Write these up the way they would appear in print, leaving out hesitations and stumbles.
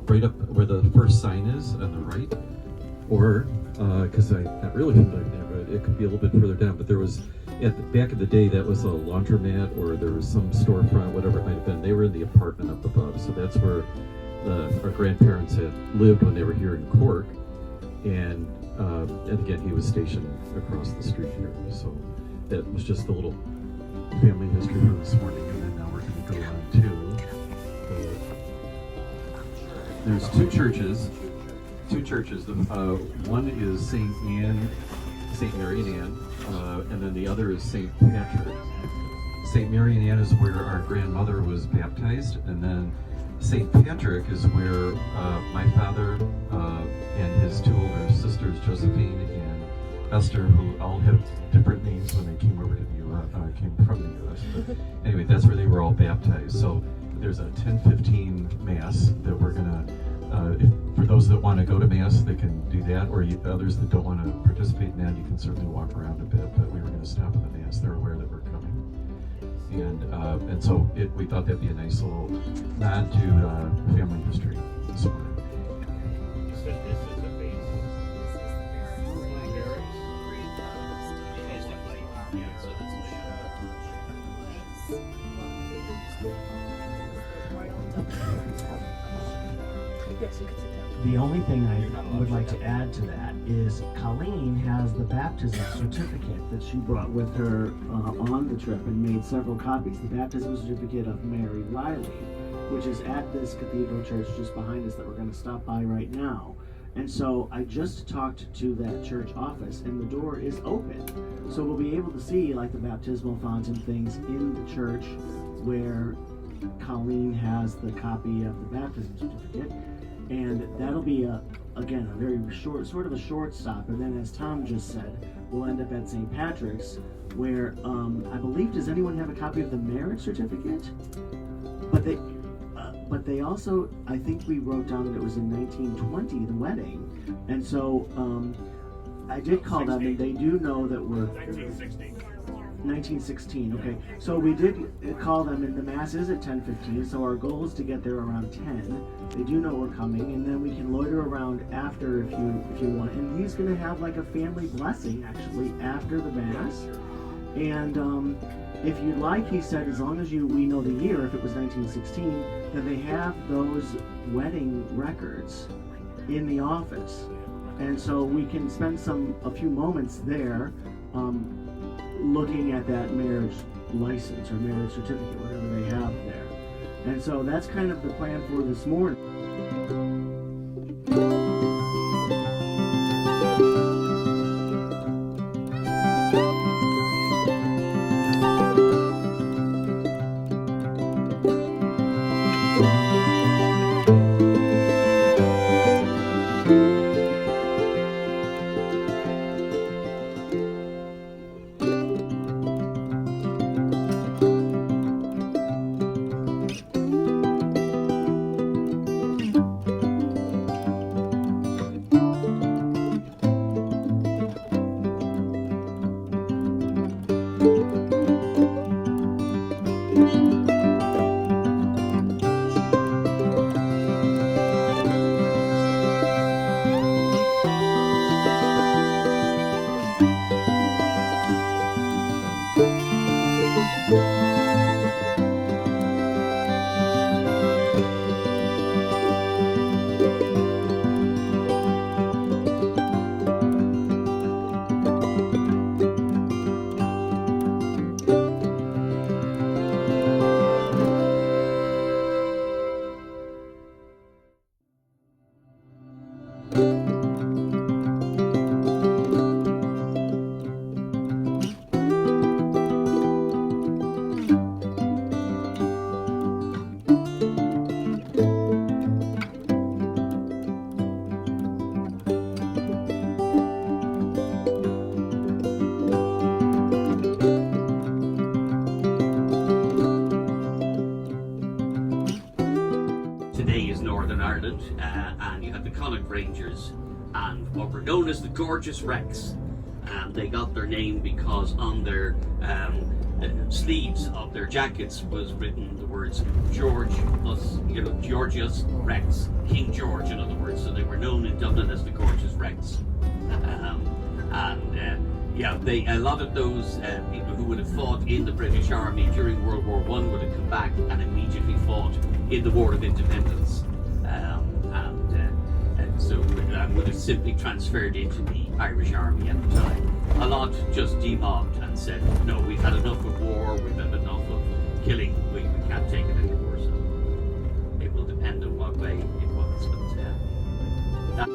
Right up where the first sign is on the right, or because I'm not really familiar with that, but it could be a little bit further down. But there was, at the back of the day, that was a laundromat, or there was some storefront, whatever it might have been. They were in the apartment up above, so that's where our grandparents had lived when they were here in Cork. And again, he was stationed across the street here. So that was just a little family history for this morning. And then now we're going to go on to there's two churches. One is St. Mary and Anne, and then the other is St. Patrick. St. Mary and Anne is where our grandmother was baptized, and then St. Patrick is where my father and his two older sisters, Josephine and Esther, who all have different names when they came over to the U.S., came from the U.S. But anyway, that's where they were all baptized. So there's a 10:15 Mass that we're gonna, for those that want to go to Mass, they can do that, or others that don't want to participate in that, you can certainly walk around a bit, but we were going to stop at the Mass. They're aware that we're coming. And so we thought that'd be a nice little nod to family history this morning. The only thing I would like to add to that is Colleen has the baptism certificate that she brought with her on the trip and made several copies. The baptism certificate of Mary Riley, which is at this cathedral church just behind us that we're going to stop by right now. And so I just talked to that church office and the door is open. So we'll be able to see like the baptismal fonts and things in the church where Colleen has the copy of the baptism certificate. And that'll be again a very short, sort of a short stop. And then, as Tom just said, we'll end up at St. Patrick's, where I believe, does anyone have a copy of the marriage certificate? But they also, I think we wrote down that it was in 1920, the wedding, and so I did call them, and they do know that we're 1916. Okay, so we did call them, and the Mass is at 10:15. So our goal is to get there around 10. They do know we're coming, and then we can loiter around after if you want. And he's going to have like a family blessing actually after the Mass. And if you'd like, he said, as long as we know the year, if it was 1916, then they have those wedding records in the office, and so we can spend a few moments there. Looking at that marriage license or marriage certificate, whatever they have there. And so that's kind of the plan for this morning. Gorgeous Rex. And they got their name because on their sleeves of their jackets was written the words George plus, Georgius Rex, King George in other words. So they were known in Dublin as the Gorgeous Rex. Yeah, a lot of those people who would have fought in the British Army during World War I would have come back and immediately fought in the War of Independence. So would have simply transferred into the Irish Army at the time. A lot just demobbed and said, no, we've had enough of war, we've had enough of killing, we can't take it anymore. So it will depend on what way it was. But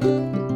Thank